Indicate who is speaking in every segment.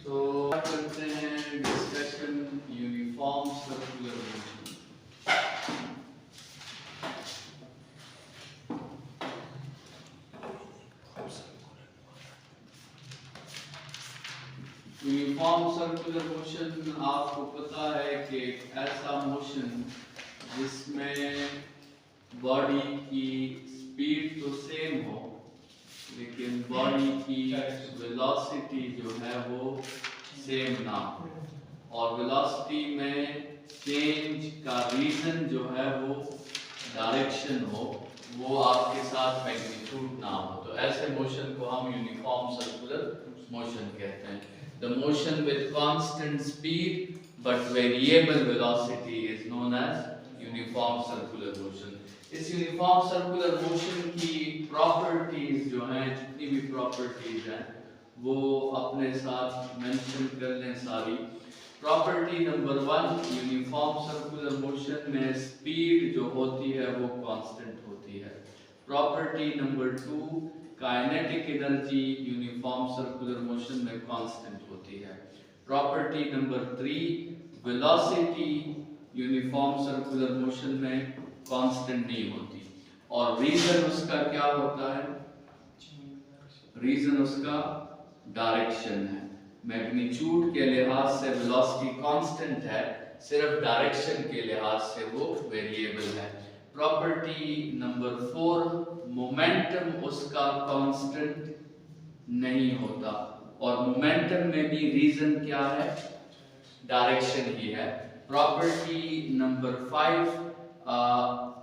Speaker 1: तो करते हैं discussion uniform circular motion. Uniform circular motion आपको पता है कि एक ऐसा मोशन जिसमें बॉडी की स्पीड तो सेम हो लेकिन बॉडी की वेलोसिटी जो है वो सेम ना हो, और वेलोसिटी में चेंज का रीजन जो है वो डायरेक्शन हो, वो आपके साथ मैग्नीट्यूड ना हो। तो ऐसे मोशन को हम यूनिफॉर्म सर्कुलर मोशन कहते हैं। The motion with constant speed but variable velocity is known as uniform circular motion. इस यूनिफॉर्म सर्कुलर मोशन की प्रॉपर्टीज जो हैं, जितनी भी प्रॉपर्टीज हैं वो अपने साथ मेंशन कर लें सारी। Property number 1, uniform circular motion में स्पीड जो होती है वो कांस्टेंट होती है। Property number 2, kinetic energy uniform circular motion में कांस्टेंट होती है। Property number 3, velocity uniform circular motion में कांस्टेंट नहीं होती। और रीजन उसका क्या होता है? रीजन उसका डायरेक्शन है। मैग्नीट्यूड के लिहाज से वेलोसिटी कांस्टेंट है, सिर्फ डायरेक्शन के लिहाज से वो वेरिएबल है। प्रॉपर्टी नंबर 4, मोमेंटम उसका कांस्टेंट नहीं होता, और मोमेंटम में भी रीजन क्या है? डायरेक्शन ही है। प्रॉपर्टी नंबर 5,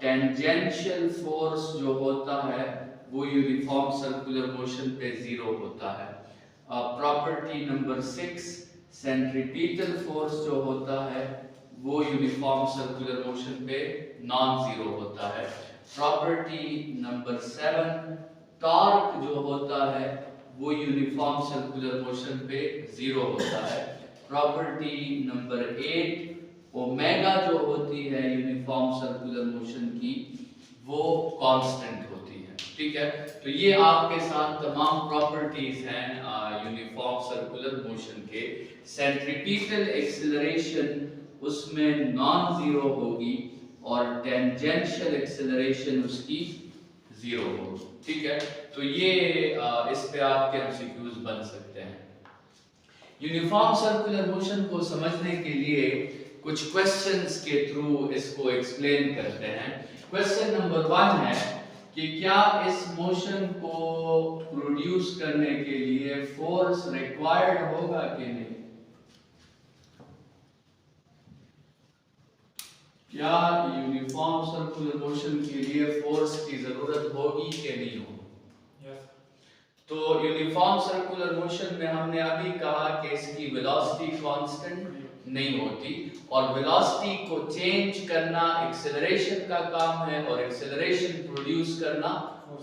Speaker 1: टेंजेंशियल फोर्स जो होता है वो यूनिफॉर्म सर्कुलर मोशन पे 0 होता है। प्रॉपर्टी नंबर 6, सेंट्रीपिटल फोर्स जो होता है वो यूनिफॉर्म सर्कुलर मोशन पे नॉन जीरो होता है। प्रॉपर्टी नंबर 7, टॉर्क जो होता है वो यूनिफॉर्म सर्कुलर मोशन पे 0 होता है। प्रॉपर्टी नंबर 8, ओमेगा जो होती है यूनिफॉर्म सर्कुलर मोशन की वो कांस्टेंट होती है। ठीक है, तो ये आपके साथ तमाम प्रॉपर्टीज हैं यूनिफॉर्म सर्कुलर मोशन के। सेंट्रीपिटल एक्सेलरेशन उसमें नॉन जीरो होगी और टेंजेंशियल एक्सेलरेशन उसकी 0 होगी। ठीक है, तो ये इस पे आपके एमसीक्यूज बन सकते हैं। यूनिफॉर्म सर्कुलर मोशन को समझने के लिए कुछ क्वेश्चंस के थ्रू इसको एक्सप्लेन करते हैं। क्वेश्चन नंबर 1 है कि क्या इस मोशन को प्रोड्यूस करने के लिए फोर्स रिक्वायर्ड होगा कि नहीं? क्या यूनिफॉर्म सर्कुलर मोशन के लिए फोर्स की जरूरत होगी कि नहीं होगी? तो यूनिफॉर्म सर्कुलर मोशन में हमने अभी कहा कि इसकी वेलोसिटी कांस्टेंट नहीं होती, और वेलोसिटी को चेंज करना एक्सेलरेशन का काम है और एक्सेलरेशन प्रोड्यूस करना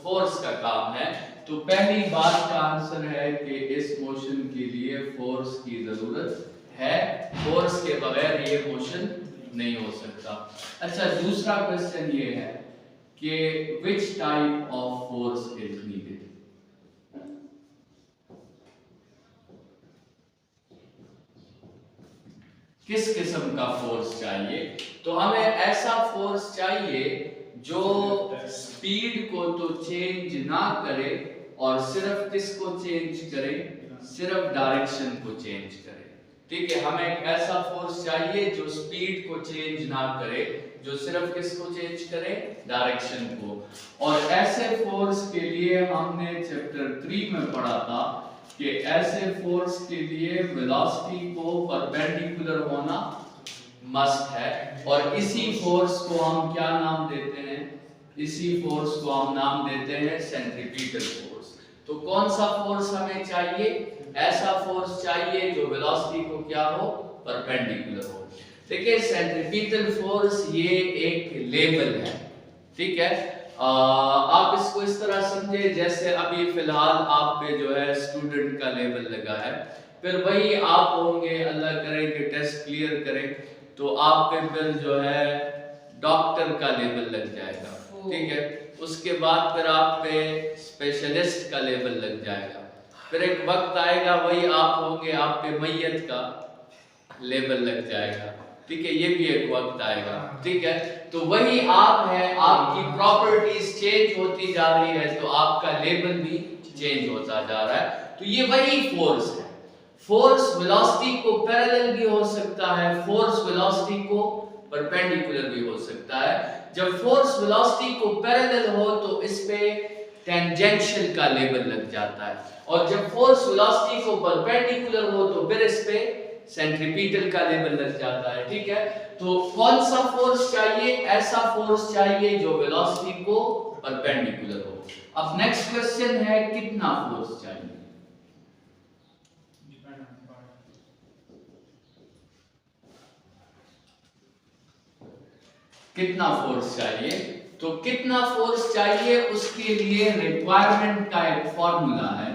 Speaker 1: फोर्स का काम है। तो पहली बात का आंसर है कि इस मोशन के लिए फोर्स की जरूरत है, फोर्स के बगैर ये मोशन नहीं हो सकता। अच्छा, दूसरा क्वेश्चन ये है कि which type of force is needed? किस किस्म का फोर्स चाहिए? तो हमें ऐसा फोर्स चाहिए जो स्पीड को तो चेंज ना करे, और सिर्फ किसको चेंज करे? सिर्फ डायरेक्शन को चेंज करे। ठीक है, हमें एक ऐसा फोर्स चाहिए जो स्पीड को चेंज ना करे, जो सिर्फ किसको चेंज करे? डायरेक्शन को। और ऐसे फोर्स के लिए हमने चैप्टर 3 में पढ़ा था कि ऐसे फोर्स के लिए वेलोसिटी को परपेंडिकुलर होना मस्ट है, और इसी फोर्स को हम क्या नाम देते हैं? इसी फोर्स को हम नाम देते हैं सेंट्रीपिटल फोर्स। तो कौन सा फोर्स हमें चाहिए? ऐसा फोर्स चाहिए जो वेलोसिटी को क्या हो? परपेंडिकुलर हो। देखिए, सेंट्रीपिटल फोर्स ये एक लेवल है। ठीक है, आप इसको इस तरह समझे जैसे अभी फिलहाल आप पे जो है स्टूडेंट का लेवल लगा है, फिर वही आप होंगे, अल्लाह करे कि टेस्ट क्लियर करें तो आप पे फिर जो है डॉक्टर का लेवल लग जाएगा। ठीक है, उसके बाद फिर आप पे स्पेशलिस्ट का लेवल लग जाएगा। फिर एक वक्त आएगा वही आप होंगे, आप पे मैयत का लेबल लग जाएगा, ठीक है, ये भी एक वक्त आएगा, ठीक है। तो वही आप है, आपकी प्रॉपर्टीज चेंज होती जा रही है तो आपका लेबल भी चेंज होता जा रहा है। तो ये वही फोर्स है। फोर्स वेलोसिटी को पैरेलल भी हो सकता है, फोर्स वेलोसिटी को परपेंडिकुलर भी हो सकता है। जब फोर्स वेलोसिटी को पैरेलल हो तो इस पे टेंजेंशियल का लेबल लग जाता है, और जब फोर्स वेलोसिटी को परपेंडिकुलर हो तो फिर इस पे सेंट्रीपिटल का लेबल लग जाता है, ठीक है। तो कौन सा फोर्स चाहिए? ऐसा फोर्स चाहिए जो वेलोसिटी को परपेंडिकुलर हो। अब नेक्स्ट क्वेश्चन है कितना फोर्स चाहिए? कितना फोर्स चाहिए? तो कितना फोर्स चाहिए उसके लिए रिक्वायरमेंट का एक फॉर्मूला है,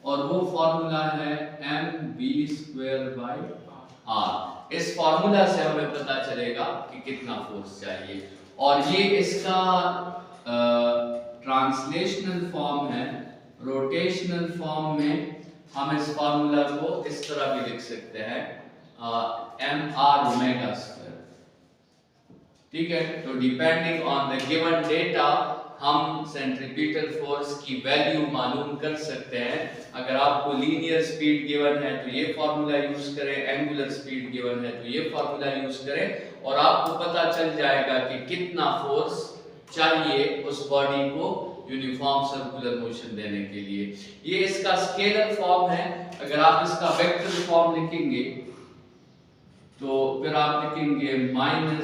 Speaker 1: और वो फॉर्मूला है mv²/r। इस फॉर्मूला से हमें पता चलेगा कि कितना फोर्स चाहिए, और ये इसका ट्रांसलेशनल फॉर्म है। रोटेशनल फॉर्म में हम इस फॉर्मूला को इस तरह भी लिख सकते हैं, mr², ठीक है। तो depending on the given data हम सेंट्रीपिटल फोर्स की वैल्यू मालूम कर सकते हैं। अगर आपको लीनियर स्पीड गिवन है तो ये फार्मूला यूज करें, एंगुलर स्पीड गिवन है तो ये फार्मूला यूज करें, और आपको पता चल जाएगा कि कितना फोर्स चाहिए उस बॉडी को यूनिफॉर्म सर्कुलर मोशन देने के लिए। ये इसका स्केलर फॉर्म है। अगर आप इसका वेक्टर फॉर्म लिखेंगे तो फिर आप लिखेंगे -mv²/r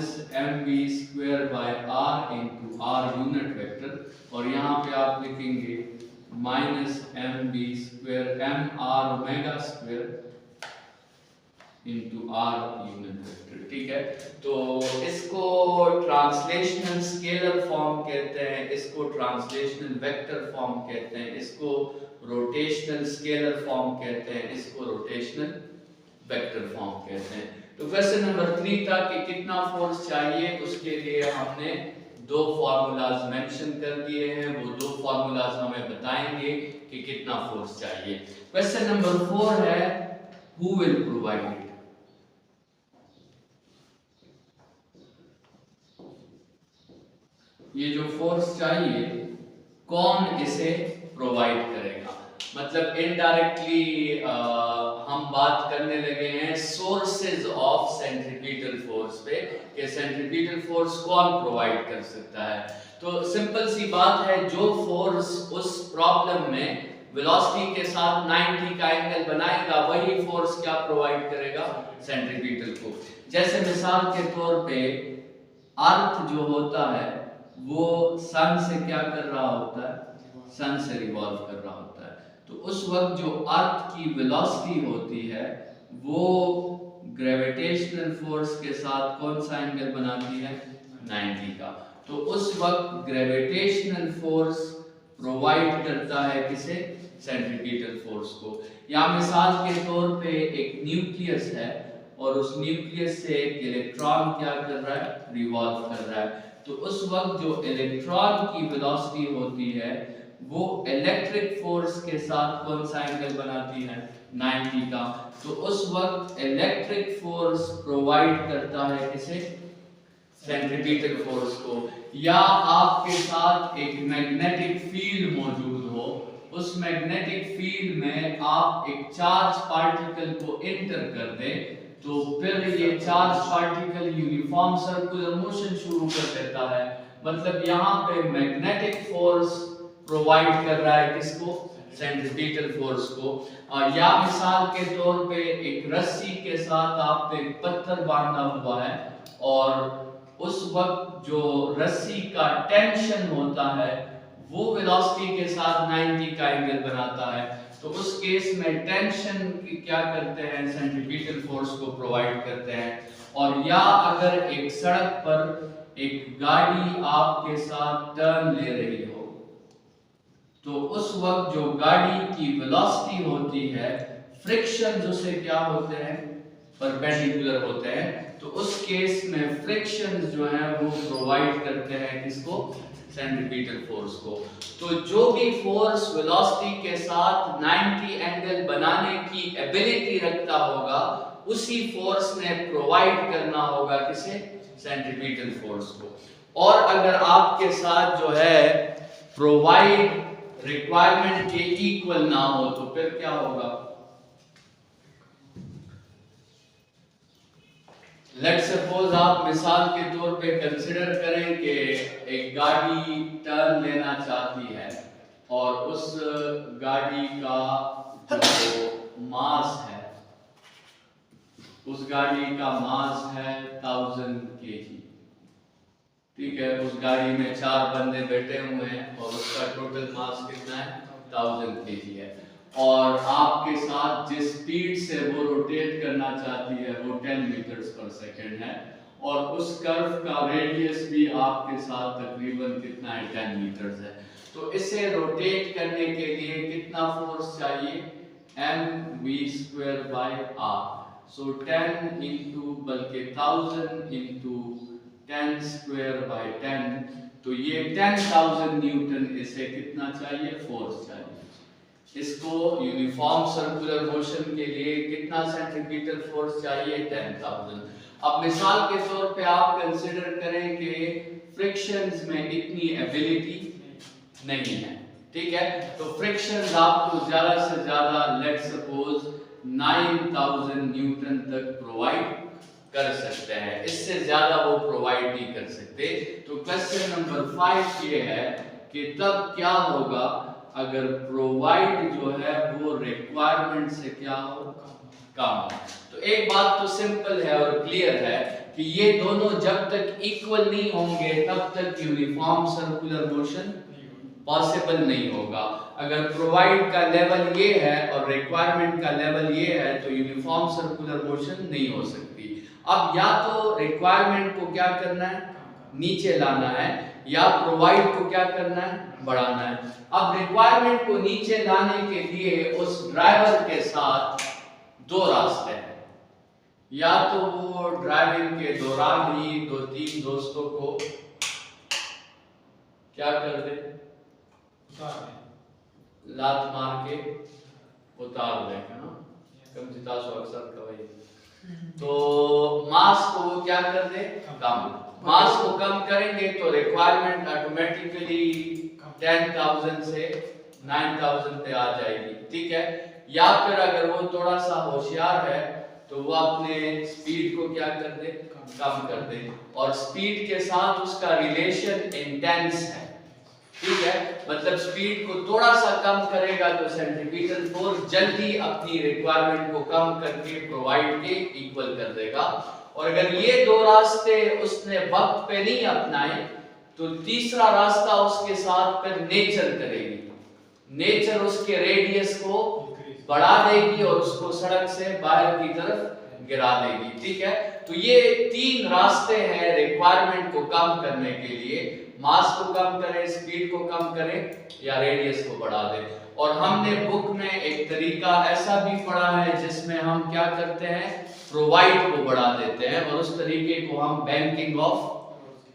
Speaker 1: into r unit vector, और यहाँ पे आप लिखेंगे -mr² into r unit vector, ठीक है। तो इसको ट्रांसलेशनल स्केलर फॉर्म कहते हैं, इसको ट्रांसलेशनल वेक्टर फॉर्म कहते हैं, इसको रोटेशनल स्केलर फॉर्म कहते हैं, इसको रोटेशनल वेक्टर फॉर्म कहते हैं। तो क्वेश्चन नंबर 3 था कि कितना फोर्स चाहिए, उसके लिए हमने दो फार्मूलाज मेंशन कर दिए हैं। वो दो फार्मूलाज हमें बताएंगे कि कितना फोर्स चाहिए। क्वेश्चन नंबर 4 है हु विल प्रोवाइड इट। ये जो फोर्स चाहिए कौन इसे प्रोवाइड करेगा? मतलब इनडायरेक्टली हम बात करने लगे हैं सोर्सेज ऑफ सेंट्रीपिटल फोर्स पे, कि सेंट्रीपिटल फोर्स कौन प्रोवाइड कर सकता है। तो सिंपल सी बात है, जो फोर्स उस प्रॉब्लम में वेलोसिटी के साथ 90 का एंगल बनाएगा वही फोर्स क्या प्रोवाइड करेगा? सेंट्रीपिटल को। जैसे मिसाल के तौर पे अर्थ जो होता है वो सन से क्या कर रहा होता है? सन से रिवॉल्व कर रहा होता है। तो उस वक्त जो अर्थ की वेलोसिटी होती है वो ग्रेविटेशनल फोर्स के साथ कौन सा एंगल बनाती है? 90 का। तो उस वक्त ग्रेविटेशनल फोर्स प्रोवाइड करता है किसे? सेंट्रीपिटल फोर्स को। या मिसाल के तौर पे एक न्यूक्लियस है और उस न्यूक्लियस से एक इलेक्ट्रॉन क्या कर रहा है? रिवॉल्व कर रहा है। तो उस वक्त जो इलेक्ट्रॉन की वेलोसिटी होती है वो इलेक्ट्रिक फोर्स के साथ कौन सा एंगल बनाती है? 90 का। तो उस वक्त इलेक्ट्रिक फोर्स प्रोवाइड करता है किसे? सेंट्रीपिटल फोर्स को। या आपके साथ एक मैग्नेटिक फील्ड मौजूद हो, उस मैग्नेटिक फील्ड में आप एक चार्ज पार्टिकल को इंटर कर दें, तो फिर ये charge particle uniform circular motion शुरू कर देता है। मतलब यहाँ पे मैग्नेटिक फोर्स प्रोवाइड कर रहा है किसको? सेंट्रीपिटल फोर्स को। या मिसाल के तौर पे एक रस्सी के साथ आपने पत्थर बांधा हुआ है और उस वक्त जो रस्सी का टेंशन होता है वो वेलोसिटी के साथ 90 का एंगल बनाता है। तो उस केस में टेंशन क्या करते हैं? सेंट्रीपिटल फोर्स को प्रोवाइड करते हैं। और या अगर एक सड़क पर एक गाड़ी आपके साथ टर्न ले रही हो तो उस वक्त जो गाड़ी की वेलोसिटी होती है, फ्रिक्शन उसे क्या होते हैं? परपेंडिकुलर होते हैं। तो उस केस में फ्रिक्शन जो है वो प्रोवाइड करते हैं किसको? सेंट्रीपिटल फोर्स को। तो जो भी फोर्स वेलोसिटी के साथ 90 एंगल बनाने की एबिलिटी रखता होगा, उसी फोर्स ने प्रोवाइड करना होगा किसे? सेंट्रीपिटल फोर्स को। और अगर आपके साथ जो है प्रोवाइड रिक्वायरमेंट के इक्वल ना हो तो फिर क्या होगा? लेट सपोज आप मिसाल के तौर पे कंसिडर करें कि एक गाड़ी टर्न लेना चाहती है और उस गाड़ी का जो मास है, उस गाड़ी का मास है 1000 kg। ठीक है, उस गाड़ी में 4 बंदे बैठे हुए हैं और उसका टोटल मास कितना है? 1000 kg है। और आपके साथ जिस स्पीड से वो रोटेट करना चाहती है वो 10 मीटर्स पर सेकंड है, और उस कर्व का रेडियस भी आपके साथ तकरीबन कितना है? 10 मीटर्स है। तो इसे रोटेट करने के लिए कितना फोर्स चाहिए? mv²/r। सो 10 इंटू बल्कि 1000 इंटू 10²/10, तो ये 10,000 न्यूटन इसे कितना चाहिए? फोर्स चाहिए। इसको यूनिफॉर्म सर्कुलर मोशन के लिए कितना सेंट्रीपिटल फोर्स चाहिए? 10,000। अब मिसाल के तौर पे आप कंसिडर करें कि फ्रिक्शंस में इतनी एबिलिटी नहीं है, ठीक है, तो फ्रिक्शंस आपको ज्यादा से ज्यादा लेट सपोज 9000 न्यूटन तक प्रोवाइड कर सकते हैं, इससे ज्यादा वो प्रोवाइड नहीं कर सकते। तो क्वेश्चन नंबर 5 ये है कि तब क्या होगा अगर प्रोवाइड जो है वो रिक्वायरमेंट से क्या हो? कम हो। तो एक बात तो सिंपल है और क्लियर है कि ये दोनों जब तक इक्वल नहीं होंगे तब तक यूनिफॉर्म सर्कुलर मोशन पॉसिबल नहीं होगा। अगर प्रोवाइड का लेवल ये है और रिक्वायरमेंट का लेवल ये है तो यूनिफॉर्म सर्कुलर मोशन नहीं हो सकती। अब या तो रिक्वायरमेंट को क्या करना है? नीचे लाना है, या प्रोवाइड को क्या करना है? बढ़ाना है। अब रिक्वायरमेंट को नीचे लाने के लिए उस ड्राइवर के साथ 2 रास्ते हैं। या तो वो ड्राइविंग के दौरान ही 2-3 दोस्तों को क्या कर दे? लात मार के उतार देगा ना, कम जिता सो अक्सर कवई। तो मास को वो क्या कर दे? कम। मास को कम करेंगे तो रिक्वायरमेंट ऑटोमेटिकली 10,000 से 9,000 पे आ जाएगी, ठीक है। या फिर अगर वो थोड़ा सा होशियार है तो वो अपने स्पीड को क्या कर दे? कम कर दे। और स्पीड के साथ उसका रिलेशन इंटेंस है, ठीक है, मतलब स्पीड को थोड़ा सा कम करेगा तो सेंट्रीपिटल फोर्स जल्दी अपनी रिक्वायरमेंट को कम करके प्रोवाइड के इक्वल कर देगा। और अगर ये 2 रास्ते उसने वक्त पे नहीं अपनाए तो तीसरा रास्ता उसके साथ फिर नेचर करेगी। नेचर उसके रेडियस को बढ़ा देगी और उसको सड़क से बाहर की तरफ गिरा देगी, ठीक है। तो ये 3 रास्ते हैं रिक्वायरमेंट को कम करने के लिए। मास को कम करें, स्पीड को कम करें, या रेडियस को बढ़ा दें। और हमने बुक में एक तरीका ऐसा भी पढ़ा है जिसमें हम क्या करते हैं? प्रोवाइड को बढ़ा देते हैं, और उस तरीके को हम बैंकिंग ऑफ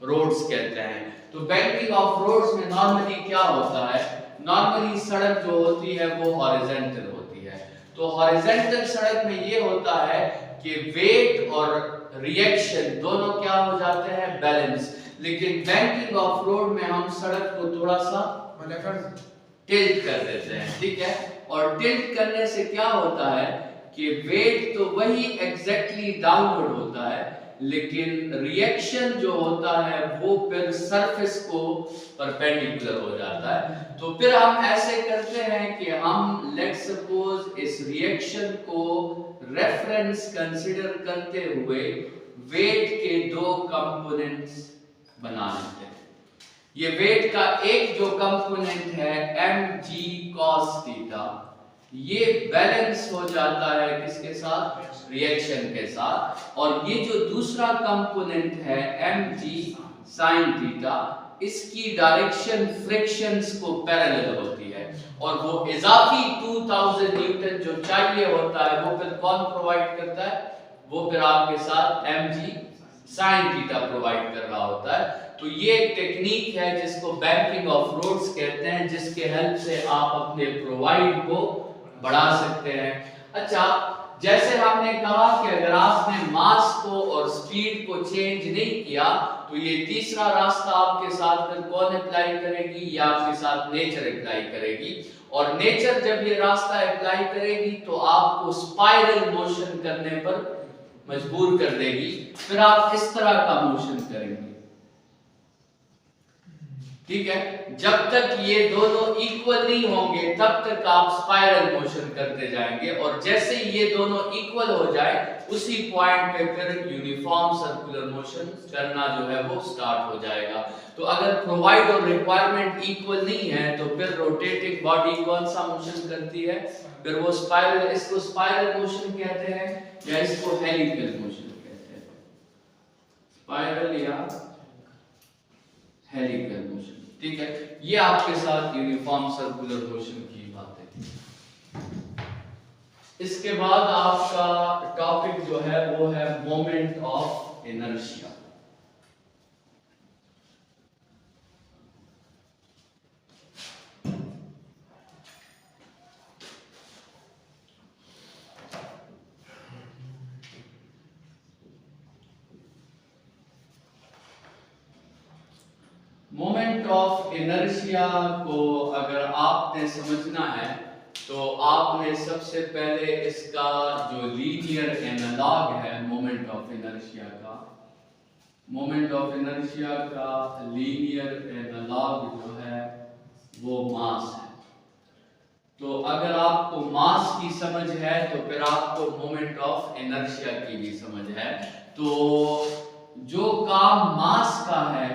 Speaker 1: रोड्स कहते हैं। तो बैंकिंग ऑफ रोड्स में नॉर्मली क्या होता है? नॉर्मली सड़क जो होती है वो हॉरिजॉन्टल होती है। तो हॉरिजॉन्टल सड़क में ये होता है कि वेट और रिएक्शन दोनों क्या हो जाते हैं? बैलेंस। लेकिन बैंकिंग ऑफ रोड में हम सड़क को थोड़ा सा टिल्ट कर देते हैं, ठीक है। और टिल्ट करने से क्या होता है कि वेट तो वही एग्जैक्टली डाउनवर्ड होता है, लेकिन रिएक्शन जो होता है वो फिर सरफेस को परपेंडिकुलर हो जाता है। तो फिर हम ऐसे करते हैं कि हम लेट सपोज इस रिएक्शन को रेफरेंस कंसीडर करते हुए वेट के 2 कंपोनेंट्स बना लेते हैं। ये वेट का एक जो कंपोनेंट है mg cos थीटा, ये बैलेंस हो जाता है किसके साथ? रिएक्शन के साथ। और ये जो दूसरा कंपोनेंट है mg sin थीटा, इसकी डायरेक्शन फ्रिक्शंस को पैरेलल होती है, और वो इजाफी 2000 न्यूटन जो चाहिए होता है वो फिर कौन प्रोवाइड करता है? वो फिर आपके साथ mg sin थीटा प्रोवाइड कर रहा होता है। तो ये एक टेक्निक है जिसको बैंकिंग ऑफ रोड्स कहते हैं, जिसके हेल्प से आप अपने प्रोवाइड को बढ़ा सकते हैं। अच्छा, जैसे हमने कहा कि अगर आपने मास को और स्पीड को चेंज नहीं किया तो ये तीसरा रास्ता आपके साथ फिर कौन अप्लाई करेगी? या आपके साथ नेचर अप्लाई करेगी। और नेचर जब ये रास्ता अप्लाई करेगी तो आपको स्पाइरल मोशन करने पर मजबूर कर देगी, फिर आप इस तरह का मोशन करेंगे। ठीक है, जब तक ये दोनों इक्वल नहीं होंगे तब तक आप स्पाइरल मोशन करते जाएंगे, और जैसे ही ये दोनों इक्वल हो जाए उसी पॉइंट पे फिर यूनिफॉर्म सर्कुलर मोशन करना जो है वो स्टार्ट हो जाएगा। तो अगर प्रोवाइड और रिक्वायरमेंट इक्वल नहीं है तो फिर रोटेटिंग बॉडी कौन सा मोशन करती है? फिर वो स्पाइरल, इसको स्पाइरल मोशन कहते हैं या इसको हेलिकल मोशन कहते हैं। स्पाइरल या हेलिकल मोशन। ठीक है, ये आपके साथ यूनिफॉर्म सर्कुलर मोशन की बात है। इसके बाद आपका टॉपिक जो है वो है moment of inertia. Moment of inertia को अगर आपने समझना है तो आपने सबसे पहले इसका जो लीनियर एनालॉग है मोमेंट ऑफ इनर्शिया का, मोमेंट ऑफ इनर्शिया का लीनियर एनालॉग जो है वो मास है। तो अगर आपको मास की समझ है तो फिर आपको मोमेंट ऑफ इनर्शिया की भी समझ है। तो जो काम मास का है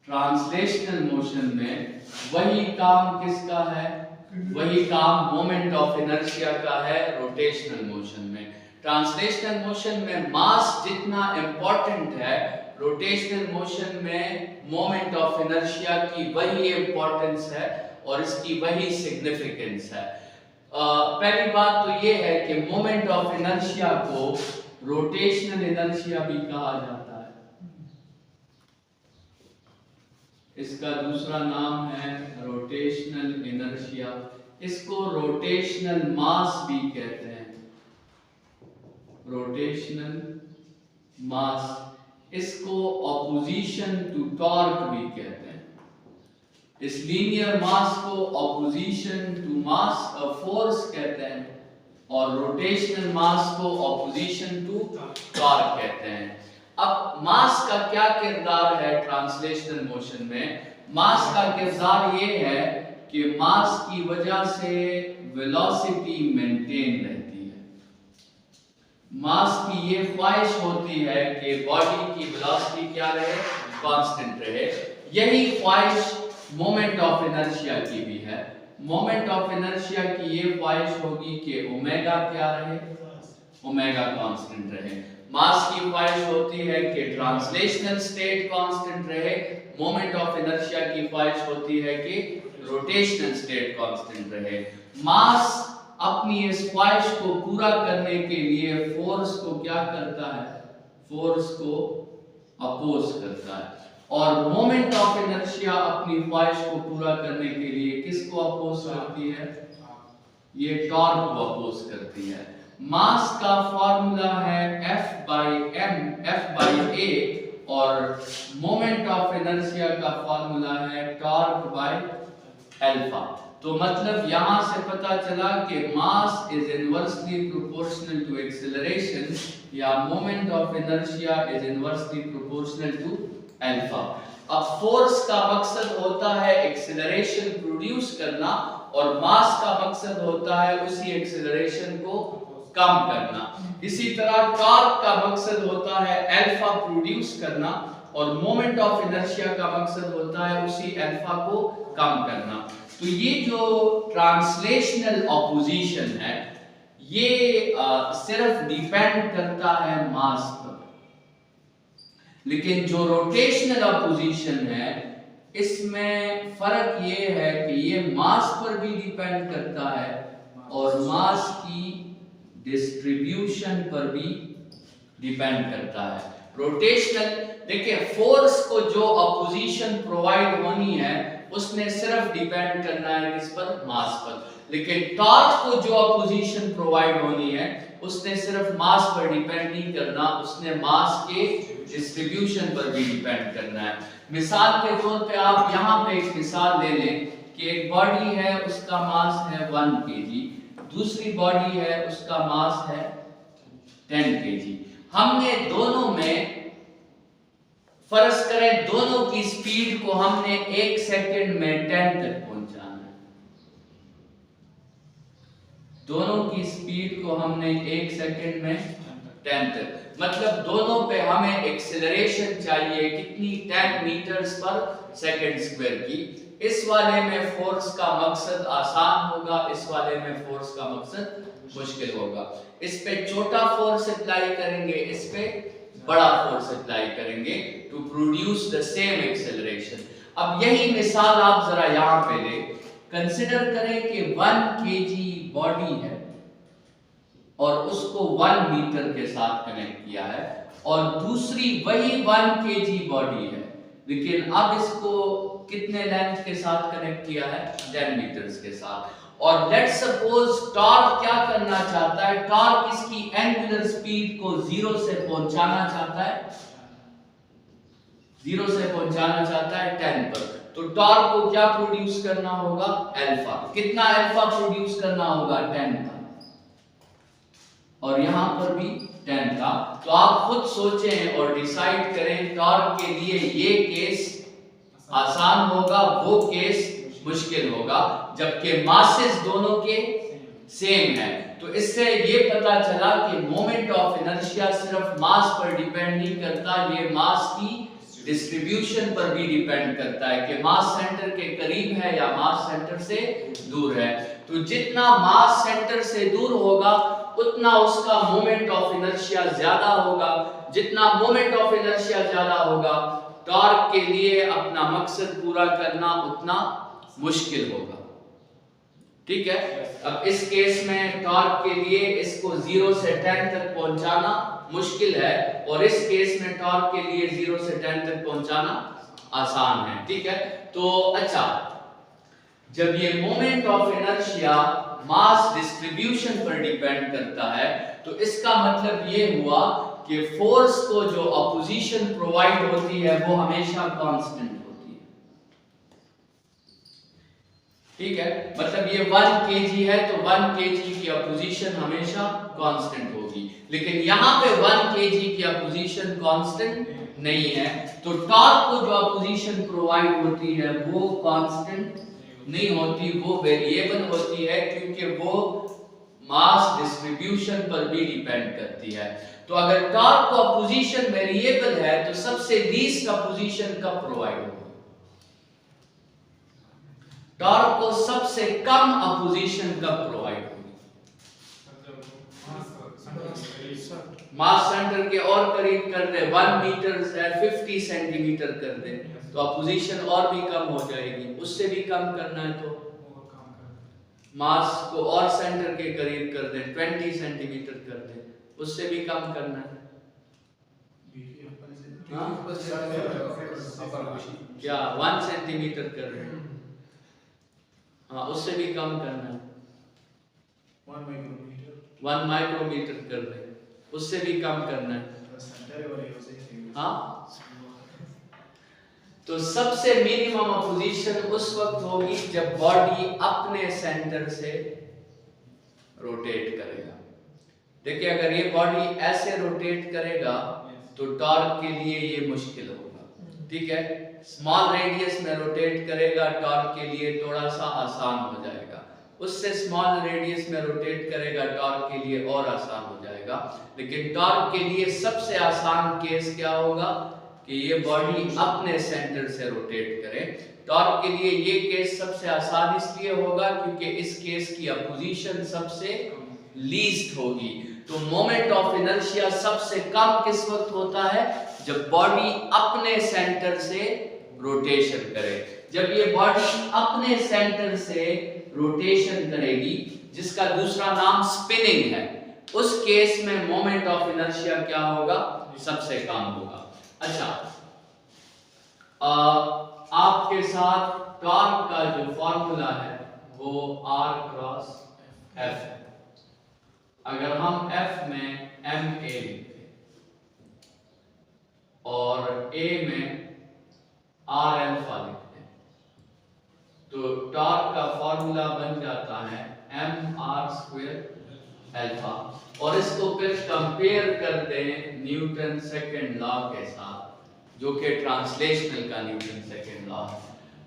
Speaker 1: ट्रांसलेशनल मोशन में, वही काम किसका है? वही काम मोमेंट ऑफ इनर्शिया का है रोटेशनल मोशन में। ट्रांसलेशनल मोशन में मास जितना इंपॉर्टेंट है, रोटेशनल मोशन में मोमेंट ऑफ इनर्शिया की वही इंपॉर्टेंस है और इसकी वही सिग्निफिकेंस है। पहली बात तो ये है कि मोमेंट ऑफ इनर्शिया को रोटेशनल इनर्शिया भी कहा जाता है। इसका दूसरा नाम है रोटेशनल इनर्शिया। इसको रोटेशनल मास भी कहते हैं, रोटेशनल मास। इसको ऑपोजिशन टू टॉर्क भी कहते हैं। इस लीनियर मास को ऑपोजिशन टू मास फोर्स कहते हैं और रोटेशनल मास को ऑपोजिशन टू टॉर्क कहते हैं। अब मास का क्या किरदार है ट्रांसलेशनल मोशन में? मास का किरदार ये है कि मास की वजह से वेलोसिटी मेंटेन रहती है। मास की ये ख्वाहिश होती है कि बॉडी की वेलोसिटी क्या रहे? कांस्टेंट रहे। यही ख्वाहिश मोमेंट ऑफ इनर्शिया की भी है। मोमेंट ऑफ इनर्शिया की ये ख्वाहिश होगी कि ओमेगा क्या रहे? ओमेगा कांस्टेंट रहे। मास की ख्वाहिश होती है कि ट्रांसलेशनल स्टेट कांस्टेंट रहे। मोमेंट ऑफ इनर्शिया की ख्वाहिश होती है कि रोटेशनल स्टेट कांस्टेंट रहे। मास अपनी इस ख्वाहिश को पूरा करने के लिए फोर्स को क्या करता है? फोर्स को अपोज करता है। और मोमेंट ऑफ इनर्शिया अपनी ख्वाहिश को पूरा करने के लिए किसको अपोज करती है? ये टॉर्क को अपोज करती है। मास का फॉर्मूला है F/a और मोमेंट ऑफ इनर्शिया का फॉर्मूला है टॉर्क बाय अल्फा। तो मतलब यहां से पता चला कि mass is inversely proportional to acceleration या moment of inertia is inversely proportional to alpha. अब फोर्स का मकसद होता है एक्सेलरेशन प्रोड्यूस करना और मास का मकसद होता है उसी एक्सेलरेशन को कम करना। इसी तरह टॉर्क का मकसद होता है अल्फा प्रोड्यूस करना और मोमेंट ऑफ इनर्शिया का मकसद होता है उसी अल्फा को कम करना। तो ये जो ट्रांसलेशनल ऑपोजिशन है ये सिर्फ डिपेंड करता है मास पर, लेकिन जो रोटेशनल ऑपोजिशन है इसमें फर्क ये है कि ये मास पर भी डिपेंड करता है और मास की डिस्ट्रीब्यूशन पर भी डिपेंड करता है। रोटेशनल, देखिए फोर्स को जो अपोजिशन प्रोवाइड होनी है उसने सिर्फ डिपेंड करना है किस पर, मास पर। लेकिन टॉर्क को जो अपोजिशन प्रोवाइड होनी है उसने सिर्फ मास पर डिपेंड नहीं करना, उसने मास के डिस्ट्रीब्यूशन पर भी डिपेंड करना है। मिसाल के तौर पे आप यहाँ पे एक मिसाल ले लें कि एक बॉडी है उसका मास है 1 kg, दूसरी बॉडी है उसका मास है 10 kg। हमने दोनों में फर्ज करें दोनों की स्पीड को हमने 1 सेकंड में 10 तक पहुंचाना है। दोनों की स्पीड को हमने 1 सेकंड में 10 तक, मतलब दोनों पे हमें एक्सेलरेशन चाहिए कितनी, 10 मीटर्स पर सेकंड स्क्वायर की। इस वाले में फोर्स का मकसद आसान होगा, इस वाले में फोर्स का मकसद मुश्किल होगा। इस पे छोटा फोर्स अप्लाई करेंगे, इस पे बड़ा फोर्स अप्लाई करेंगे to produce the same acceleration. अब यही मिसाल आप जरा यहां पे ले, कंसीडर करें कि 1 kg बॉडी है और उसको 1 मीटर के साथ कनेक्ट किया है, और दूसरी वही 1 kg बॉडी है लेकिन अब इसको कितने लेंथ के साथ कनेक्ट किया है, 10 मीटर्स के साथ। और लेट्स सपोज टॉर्क क्या करना चाहता है, टॉर्क इसकी एंगुलर स्पीड को 0 से पहुंचाना चाहता है, 0 से पहुंचाना चाहता है 10 पर। तो टॉर्क को क्या प्रोड्यूस करना होगा, अल्फा। कितना अल्फा प्रोड्यूस करना होगा, 10 का, और यहां पर भी 10 का। तो आप खुद सोचें और डिसाइड करें टॉर्क के लिए ये केस आसान होगा, वो केस मुश्किल होगा, जबकि मासेस दोनों के सेम है। तो इससे ये पता चला कि मोमेंट ऑफ इनर्शिया सिर्फ मास पर डिपेंड नहीं करता, ये मास की डिस्ट्रीब्यूशन पर भी डिपेंड करता है कि मास सेंटर के करीब है या मास सेंटर से दूर है। तो जितना मास सेंटर से दूर होगा उतना उसका मोमेंट ऑफ इनर्शिया ज्यादा होगा, जितना मोमेंट ऑफ इनर्शिया ज्यादा होगा टॉर्क के लिए अपना मकसद पूरा करना उतना मुश्किल होगा। ठीक है, अब इस केस में टॉर्क के लिए इसको 0 से 10 तक पहुंचाना मुश्किल है, और इस केस में टॉर्क के लिए 0 से 10 तक पहुंचाना आसान है। ठीक है, तो अच्छा, जब ये moment of inertia mass distribution पर डिपेंड करता है तो इसका मतलब ये हुआ कि फोर्स को जो अपोजिशन प्रोवाइड होती है वो हमेशा कांस्टेंट होती है। ठीक है, मतलब ये 1 kg है तो 1 kg की अपोजिशन हमेशा कांस्टेंट होगी, लेकिन यहाँ पे 1 kg की अपोजिशन कांस्टेंट नहीं है, तो टॉर्क को जो अपोजिशन प्रोवाइड होती है वो कांस्टेंट नहीं होती, वो वेरिएबल होती है, क्योंकि वो मास डिस्ट्रीब्यूशन पर भी डिपेंड करती है। तो अगर टॉर्क का पोजीशन वेरिएबल है तो सबसे लीस्ट का पोजीशन कब प्रोवाइड होगा, टॉर्क को सबसे कम अपोजिशन कब प्रोवाइड होगी, मास सेंटर के और करीब कर दे, 1 मीटर से 50 सेंटीमीटर कर दे तो अपोजिशन और भी कम हो जाएगी। उससे भी कम करना है तो मास को और सेंटर के करीब कर दे, 20 सेंटीमीटर कर दे, उससे भी कम करना है। क्या 1 सेंटीमीटर कर रहे हैं, हाँ उससे भी कम करना है, 1 माइक्रोमीटर कर रहे हैं, उससे भी कम करना है। हाँ, तो सबसे मिनिमम अपोजिशन उस वक्त होगी जब बॉडी अपने सेंटर से रोटेट करेगा। देखिए अगर ये बॉडी ऐसे रोटेट करेगा तो टॉर्क के लिए ये मुश्किल होगा। ठीक है, स्मॉल रेडियस में रोटेट करेगा टॉर्क के लिए थोड़ा सा आसान हो जाएगा, उससे स्मॉल रेडियस में रोटेट करेगा टॉर्क के लिए और आसान हो जाएगा। लेकिन टॉर्क के लिए सबसे आसान केस क्या होगा कि ये बॉडी अपने सेंटर से रोटेट करे। टॉर्क के लिए ये केस सबसे आसान इसलिए होगा क्योंकि इस केस की अपोजिशन सबसे लीस्ट होगी। तो मोमेंट ऑफ इनर्शिया सबसे कम किस वक्त होता है, जब बॉडी अपने सेंटर से रोटेशन करे। जब ये बॉडी अपने सेंटर से रोटेशन करेगी, जिसका दूसरा नाम स्पिनिंग है, उस केस में मोमेंट ऑफ इनर्शिया क्या होगा, सबसे कम होगा। अच्छा, आपके साथ टॉर्क का जो फॉर्मूला है वो R क्रॉस F है। अगर हम F में ma लिखते और A में R अल्फा लिखते हैं तो टॉर्क का फॉर्मूला बन जाता है mr² अल्फा, और इसको फिर कंपेयर कर दें न्यूटन सेकंड लॉ के साथ जो कि ट्रांसलेशनल का न्यूटन सेकंड लॉ है।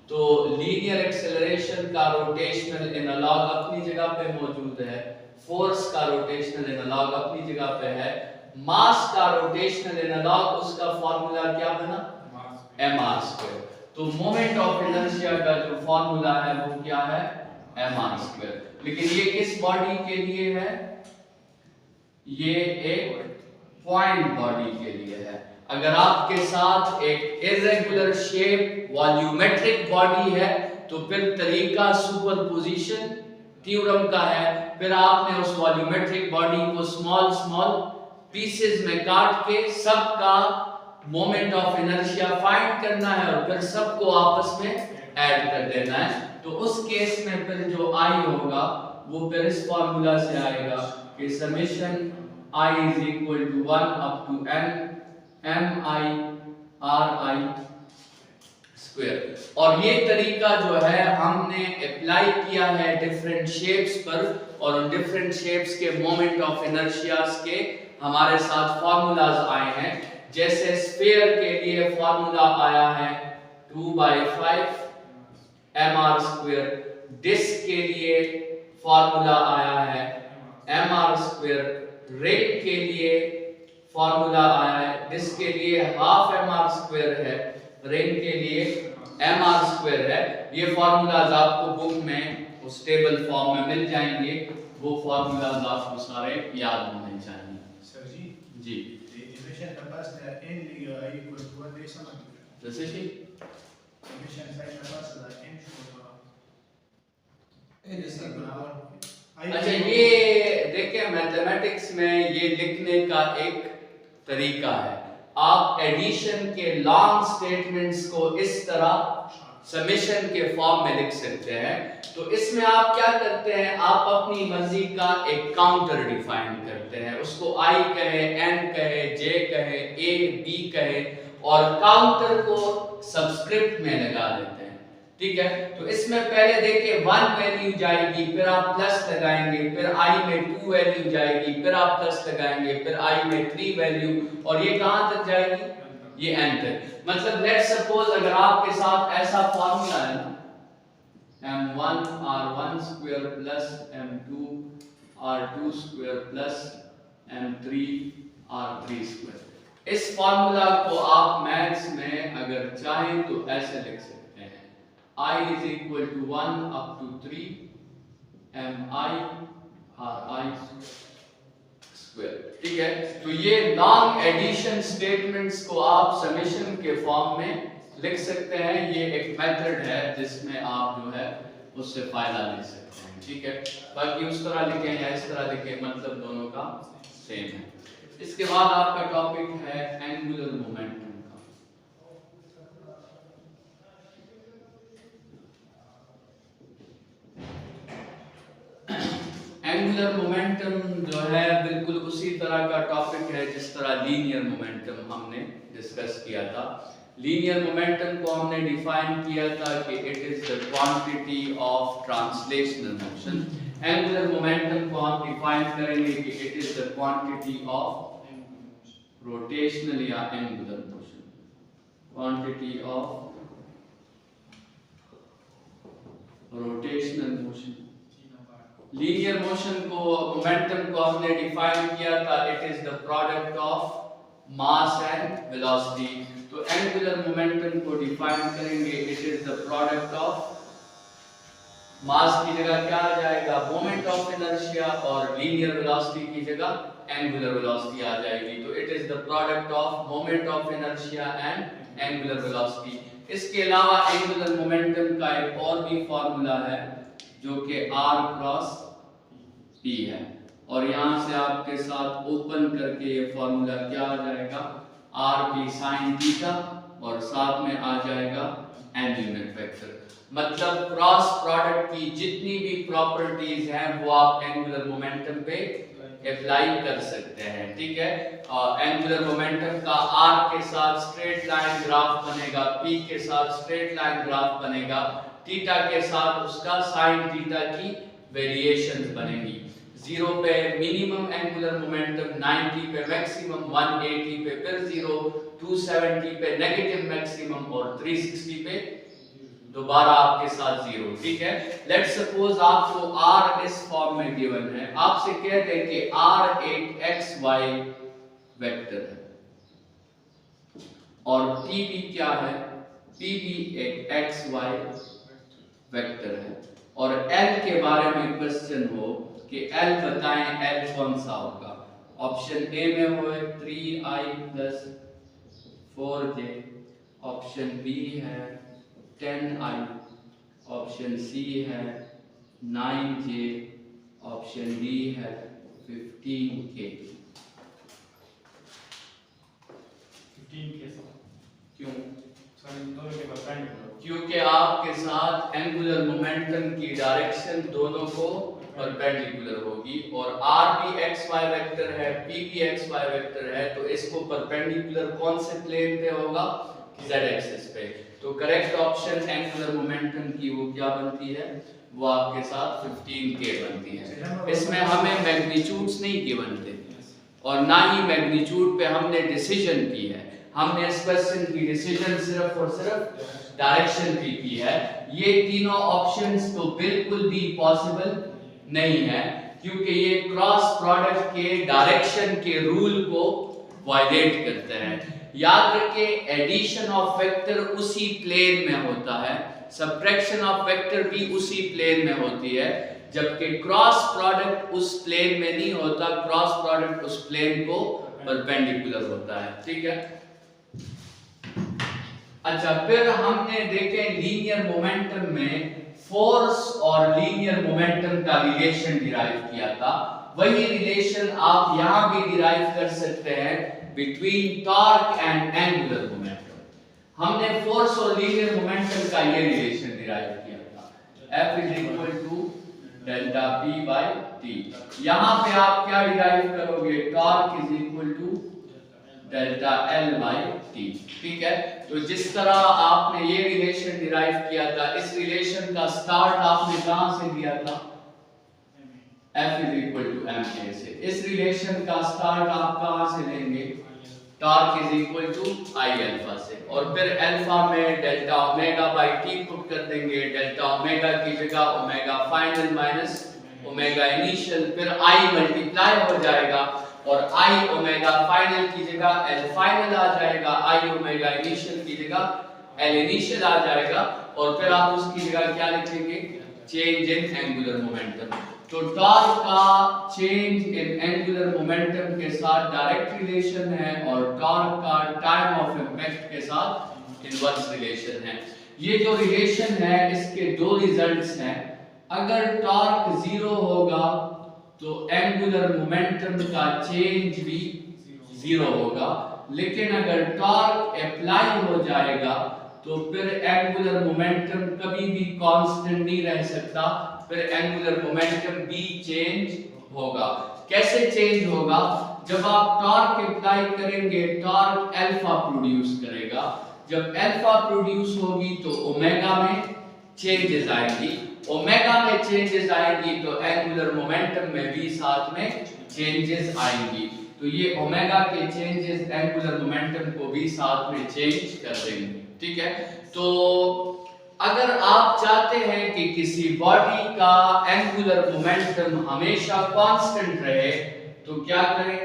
Speaker 1: तो लीनियर एक्सेलरेशन का रोटेशनल एनालॉग अपनी जगह पे मौजूद है, फोर्स का रोटेशनल एनालॉग अपनी जगह पे है, मास का रोटेशनल एनालॉग उसका फॉर्मूला क्या बना, mr²। तो मोमेंट ऑफ इनर्शिया का जो फॉर्मूला है वो क्या है, mr²। लेकिन ये किस बॉडी के लिए है, ये एक पॉइंट बॉडी के लिए है। अगर आपके साथ एक इर्रेगुलर शेप वॉल्यूमेट्रिक बॉडी है तो फिर तरीका सुपरपोजिशन थ्योरम का है, फिर आपने उस वॉल्यूमेट्रिक बॉडी को स्मॉल स्मॉल पीसेस में काट के सबका मोमेंट ऑफ इनर्शिया फाइंड करना है और फिर सबको आपस में ऐड कर देना है। तो उस केस में फिर जो आई होगा वो फिर इस फॉर्मूला से आएगा कि summation I is equal to 1 up to n mi ri square. और ये तरीका जो है हमने अप्लाई किया है डिफरेंट शेप्स पर, और उन डिफरेंट शेप्स के मोमेंट ऑफ इनर्शियास के हमारे साथ फार्मूलाज आए हैं। जैसे स्फीयर के लिए फार्मूला आया है 2/5 mr², डिस्क के लिए फार्मूला आया है mr², रिंग के लिए फार्मूला आया है, डिस्क के लिए हाफ mr² है, रिंग के लिए mr² है। ये फार्मूलाज आपको बुक में उस टेबल फॉर्म में मिल जाएंगे, वो फार्मूलाज आपको सारे याद होने चाहिए।
Speaker 2: सर जी
Speaker 1: जी
Speaker 2: इक्वेशन का पास है n इक्वल टू 1 ऐसा मतलब
Speaker 1: जैसे कि
Speaker 2: इक्वेशन साइड का पास है n
Speaker 1: अच्छा, ये देखिए मैथमेटिक्स में ये लिखने का एक तरीका है। आप एडिशन के लॉन्ग स्टेटमेंट्स को इस तरह समेशन के फॉर्म में लिख सकते हैं। तो इसमें आप क्या करते हैं, आप अपनी मर्जी का एक काउंटर डिफाइन करते हैं, उसको i कहे, n कहे, j कहे, a b कहे, और काउंटर को सबस्क्रिप्ट में लगा देते हैं। ठीक है, तो इसमें पहले देखिए 1 वैल्यू जाएगी, फिर आप प्लस लगाएंगे, फिर i में 2 वैल्यू जाएगी, फिर आप प्लस लगाएंगे, फिर i में 3 वैल्यू, और ये कहां तक जाएगी, ये n तक। मतलब लेट्स सपोज अगर आपके साथ ऐसा फार्मूला है ना, m1 r1² plus m2 r2² plus m3 r3²। इस फार्मूला को आप मैथ्स में अगर चाहें तो ऐसे लिख सकते हैं, I is equal to 1 up to 3 mi ri square. ठीक है, तो ये लॉन्ग एडिशन स्टेटमेंट्स को आप समेशन के फॉर्म में लिख सकते हैं। ये एक मेथड है जिसमें आप जो है उससे फायदा ले सकते हैं। ठीक है, बाकी उस तरह लिखें या इस तरह लिखें, मतलब दोनों का सेम है। इसके बाद आपका टॉपिक है एंगुलर मोमेंटम का। एंगुलर मोमेंटम जो है बिल्कुल उसी तरह का टॉपिक है जिस तरह लीनियर मोमेंटम हमने डिस्कस किया था। लीनियर मोमेंटम को हमने डिफाइन किया था कि it is the quantity of translational motion. Angular momentum को हम डिफाइन करेंगे कि it is the quantity of rotational या angular motion, quantity of rotational motion. Linear motion को मोमेंटम को हमने डिफाइन किया था, it is the product of mass and velocity. तो एंगुलर मोमेंटम को डिफाइन करेंगे, it is the product of mass की जगह क्या आ जाएगा, मोमेंट ऑफ इनर्शिया, और लीनियर वेलोसिटी की जगह एंगुलर वेलोसिटी आ जाएगी। तो it is the product of moment of inertia and angular velocity. इसके अलावा एंगुलर मोमेंटम का एक और भी फॉर्मूला है जो कि r क्रॉस p है। और यहाँ से आपके साथ ओपन करके ये फॉर्मूला क्या आ जाएगा, आर पी साइन थीटा और साथ में आ जाएगा एन यूनिट वेक्टर। मतलब क्रॉस प्रोडक्ट की जितनी भी प्रॉपर्टीज हैं वो आप एंगुलर मोमेंटम पे अप्लाई कर सकते हैं, ठीक है। एंगुलर मोमेंटम का आर के साथ स्ट्रेट लाइन ग्राफ बनेगा, पी के साथ स्ट्रेट लाइन ग्राफ बनेगा, थीटा के साथ उसका साइन थीटा की वेरिएशंस बनेगी। 0 पे मिनिमम एंगुलर मोमेंटम, 90 पे मैक्सिमम, 180 पे फिर 0, 270 पे नेगेटिव मैक्सिमम और 360 पे दोबारा आपके साथ 0, ठीक है। लेट्स सपोज आपको r इस फॉर्म में गिवन है, आपसे कहते हैं कि r एक xy वेक्टर है और pb क्या है, pb एक xy वेक्टर है और l के बारे में क्वेश्चन हो कि l बताएं l कौन सा होगा। ऑप्शन ए में हो 3i + 4j, ऑप्शन बी है 10i, ऑप्शन सी है 9j, ऑप्शन डी है 15k।
Speaker 2: 15k
Speaker 1: क्यों?
Speaker 2: बताएंगे
Speaker 1: क्योंकि आपके साथ एंगुलर मोमेंटम की डायरेक्शन दोनों को परपेंडिकुलर होगी और r भी xy वेक्टर है, p भी xy वेक्टर है, तो इसको परपेंडिकुलर कौन से प्लेन पे होगा, z एक्सिस पे। तो करेक्ट ऑप्शन एंगुलर मोमेंटम की वो क्या बनती है, वो आपके साथ 15k बनती है। इसमें हमें मैग्नीट्यूड्स नहीं गिवन थे और ना ही मैग्नीट्यूड पे हमने डिसीजन की है, हमने इस क्वेश्चन की डिसीजन सिर्फ और सिर्फ डायरेक्शन पे की है। ये तीनों ऑप्शंस तो बिल्कुल भी पॉसिबल नहीं है क्योंकि ये क्रॉस प्रोडक्ट के डायरेक्शन के रूल को वायलेट करते हैं। याद रखें, एडिशन ऑफ वेक्टर उसी प्लेन में होता है, सब्ट्रैक्शन ऑफ वेक्टर भी उसी प्लेन में होती है, जबकि क्रॉस प्रोडक्ट उस प्लेन में नहीं होता, क्रॉस प्रोडक्ट उस प्लेन को परपेंडिकुलर होता है, ठीक है। अच्छा, फिर हमने देखे लीनियर मोमेंटम में फोर्स और लीनियर मोमेंटम का रिलेशन डिराइव किया था। वही रिलेशन आप यहां भी डिराइव कर सकते हैं between torque and angular momentum. हमने फोर्स और लीनियर मोमेंटम का ये रिलेशन डिराइव किया था, F = delta P by T। यहां पे आप क्या डिराइव करोगे, torque = delta L by T, ठीक है। तो जिस तरह आपने ये रिलेशन डिराइव किया था, इस रिलेशन का स्टार्ट आपने कहां से लिया था, F = ma से। इस रिलेशन का स्टार्ट आप कहां से लेंगे, टॉर्क = I अल्फा से, और फिर अल्फा में delta omega by T put कर देंगे। डेल्टा ओमेगा की जगह omega final minus omega initial, फिर I मल्टीप्लाई हो जाएगा और I ओमेगा फाइनल की जगह L फाइनल आ जाएगा, I ओमेगा इनिशियल की जगह L इनिशियल आ जाएगा, और फिर आप उसकी जगह क्या लिखेंगे, चेंज इन एंगुलर मोमेंटम। तो टॉर्क का चेंज इन एंगुलर मोमेंटम के साथ डायरेक्ट रिलेशन है और टॉर्क का टाइम ऑफ इम्पैक्ट के साथ इनवर्स रिलेशन है। ये जो रिलेशन है इसके दो रिजल्ट्स हैं। अगर टॉर्क 0 होगा तो एंगुलर मोमेंटम का चेंज भी 0 होगा, लेकिन अगर टॉर्क अप्लाई हो जाएगा तो फिर एंगुलर मोमेंटम कभी भी कांस्टेंट नहीं रह सकता, फिर एंगुलर मोमेंटम भी चेंज होगा। कैसे चेंज होगा, जब आप टॉर्क अप्लाई करेंगे टॉर्क अल्फा प्रोड्यूस करेगा, जब अल्फा प्रोड्यूस होगी तो ओमेगा में चेंजेस आएंगी, ओमेगा में चेंजेस आएंगी तो एंगुलर मोमेंटम में भी साथ में चेंजेस आएंगी। तो ये ओमेगा के चेंजेस एंगुलर मोमेंटम को भी साथ में चेंज कर देंगे, ठीक है। तो अगर आप चाहते हैं कि किसी बॉडी का एंगुलर मोमेंटम हमेशा कांस्टेंट रहे तो क्या करें,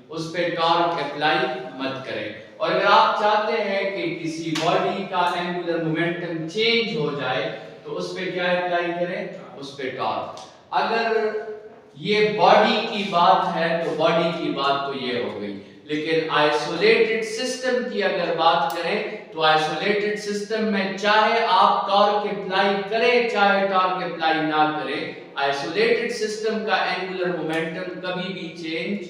Speaker 1: उस पे टॉर्क अप्लाई मत करें। और अगर आप चाहते हैं कि किसी बॉडी का एंगुलर मोमेंटम चेंज हो जाए तो उस पे क्या अप्लाई करें, उस पे टॉर्क। अगर ये बॉडी की बात है तो बॉडी की बात तो ये हो गई, लेकिन आइसोलेटेड सिस्टम की अगर बात करें तो आइसोलेटेड सिस्टम में चाहे आप टॉर्क अप्लाई करें चाहे टॉर्क अप्लाई ना करें, आइसोलेटेड सिस्टम का एंगुलर मोमेंटम कभी भी चेंज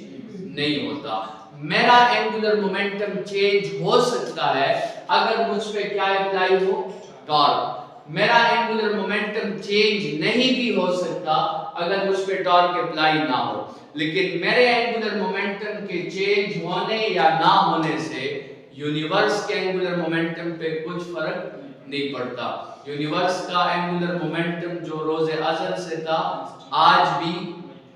Speaker 1: नहीं होता। मेरा एंगुलर मोमेंटम चेंज हो सकता है अगर मुझ पे क्या अप्लाई हो, टॉर्क। मेरा एंगुलर मोमेंटम चेंज नहीं भी हो सकता अगर मुझ पे टॉर्क अप्लाई ना हो। लेकिन मेरे एंगुलर मोमेंटम के चेंज होने या ना होने से यूनिवर्स के एंगुलर मोमेंटम पे कुछ फर्क नहीं पड़ता। यूनिवर्स का एंगुलर मोमेंटम जो रोज़े अज़ल से था आज भी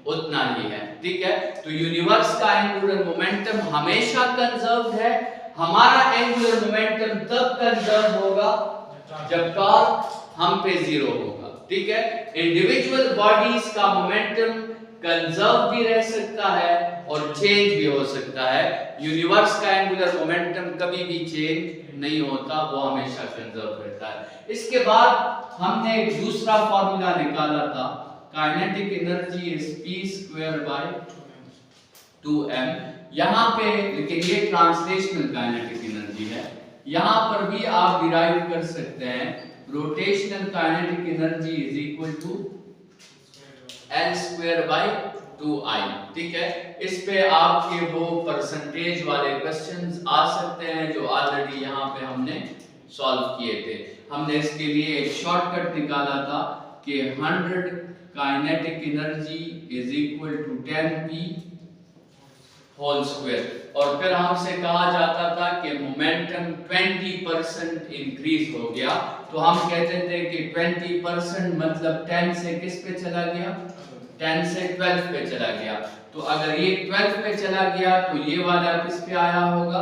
Speaker 1: उतना ही है, ठीक है। तो यूनिवर्स का एंगुलर मोमेंटम हमेशा कंजर्व्ड है। हमारा एंगुलर मोमेंटम तब कंजर्व होगा जब टॉर्क हम पे जीरो होगा, ठीक है। इंडिविजुअल बॉडीज का मोमेंटम कंजर्व भी रह सकता है और चेंज भी हो सकता है। यूनिवर्स का एंगुलर मोमेंटम कभी भी चेंज नहीं होता, वो हमेशा कंजर्व रहता है। इसके बाद हमने एक दूसरा फॉर्मूला निकाला था, काइनेटिक एनर्जी इज p²/2m। यहाँ पे लेकिन ये ट्रांसलेशनल काइनेटिक एनर्जी है, यहाँ पर भी आप डिराइव कर सकते हैं rotational kinetic energy is equal to L²/2I, ठीक है। इस पे आपके वो परसेंटेज वाले क्वेश्चंस आ सकते हैं जो ऑलरेडी यहाँ पे हमने सॉल्व किए थे। हमने इसके लिए एक शॉर्टकट निकाला था कि 100 kinetic energy is equal to 10p whole square, और फिर हमसे कहा जाता था कि मोमेंटम 20% इंक्रीज हो गया, तो हम कहते थे कि 20% मतलब 10 से किस पे चला गया, 10 से 12 पे चला गया। तो अगर ये 12 पे चला गया तो ये वाला किस पे आया होगा,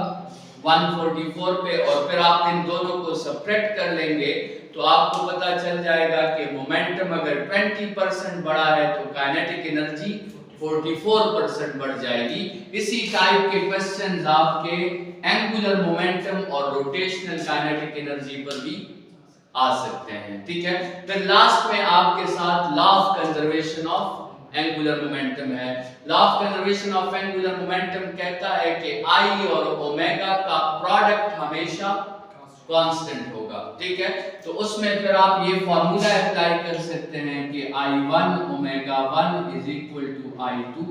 Speaker 1: 144 पे, और फिर आप इन दोनों को सब्ट्रैक्ट कर लेंगे तो आपको पता चल जाएगा कि मोमेंटम अगर 20% बढ़ा है तो काइनेटिक एनर्जी 44% बढ़ जाएगी। इसी टाइप के क्वेश्चंस आपके एंगुलर मोमेंटम और रोटेशनल काइनेटिक एनर्जी पर भी आ सकते हैं, ठीक है। फिर लास्ट में आपके साथ law of conservation of angular momentum है। Law of conservation of angular momentum कहता है कि I और ओमेगा का प्रोडक्ट हमेशा कांस्टेंट होगा, ठीक है। तो उसमें फिर आप ये फार्मूला अप्लाई कर सकते हैं कि I1 omega 1 is equal to I2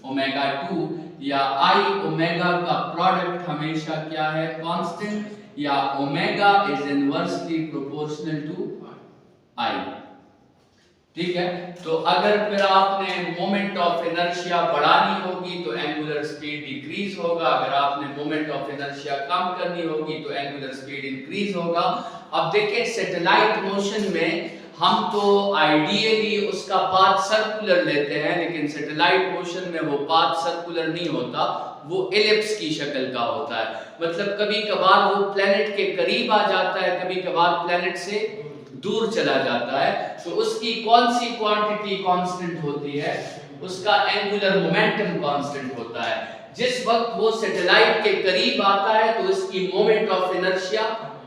Speaker 1: omega 2, या I ओमेगा का प्रोडक्ट हमेशा क्या है, कांस्टेंट, या omega is inversely proportional to I, ठीक है। तो अगर फिर आपने मोमेंट ऑफ इनर्शिया बढ़ानी होगी तो एंगुलर स्पीड डिक्रीज होगा, अगर आपने मोमेंट ऑफ इनर्शिया कम करनी होगी तो एंगुलर स्पीड इंक्रीज होगा। अब देखिए सैटेलाइट मोशन में हम तो आइडियली उसका पाथ सर्कुलर लेते हैं, लेकिन सैटेलाइट मोशन में वो पाथ सर्कुलर नहीं होता, वो एलिप्स की शक्ल का होता है। मतलब कभी कभार वो प्लेनेट के करीब आ जाता है, कभी कभार प्लेनेट से दूर चला जाता है। तो उसकी कौन सी क्वांटिटी कांस्टेंट होती है, उसका एंगुलर मोमेंटम कांस्टेंट होता है। जिस वक्त वो सैटेलाइट के करीब आता है तो इसकी मोमेंट ऑफ इनर्शिया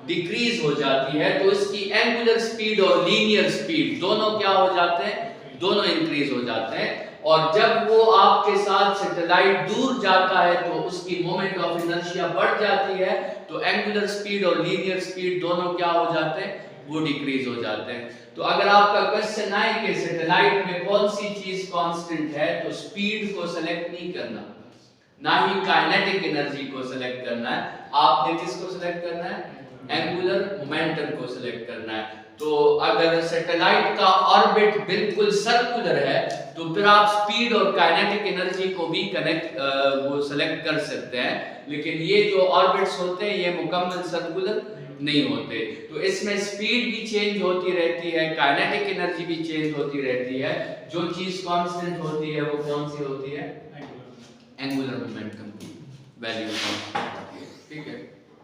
Speaker 1: डिक्रीज हो जाती है, तो इसकी एंगुलर स्पीड और लीनियर स्पीड दोनों क्या हो जाते हैं, दोनों इंक्रीज हो जाते हैं। और जब वो आपके साथ सैटेलाइट दूर जाता है तो उसकी मोमेंट ऑफ इनर्शिया बढ़ जाती है, तो एंगुलर स्पीड और लीनियर स्पीड दोनों क्या हो जाते हैं, वो डिक्रीज हो जाते हैं। तो अगर आपका क्वेश्चन आए कि सैटेलाइट में कौन सी चीज कांस्टेंट है, तो स्पीड को सेलेक्ट नहीं करना, ना ही काइनेटिक एनर्जी को सेलेक्ट करना है, आपने किसको सेलेक्ट करना है, एंगुलर मोमेंटम को सिलेक्ट करना है। तो अगर सैटेलाइट का ऑर्बिट बिल्कुल सर्कुलर है तो फिर आप स्पीड और काइनेटिक एनर्जी को भी वो सिलेक्ट कर सकते हैं, लेकिन ये जो ऑर्बिट्स होते हैं ये मुकम्मल सर्कुलर नहीं होते। तो इसमें स्पीड भी चेंज होती रहती है, काइनेटिक एनर्जी भी चेंज होती रहती है। जो चीज कांस्टेंट होती है वो कौन सी होती है, एंगुलर मोमेंटम की वैल्यू।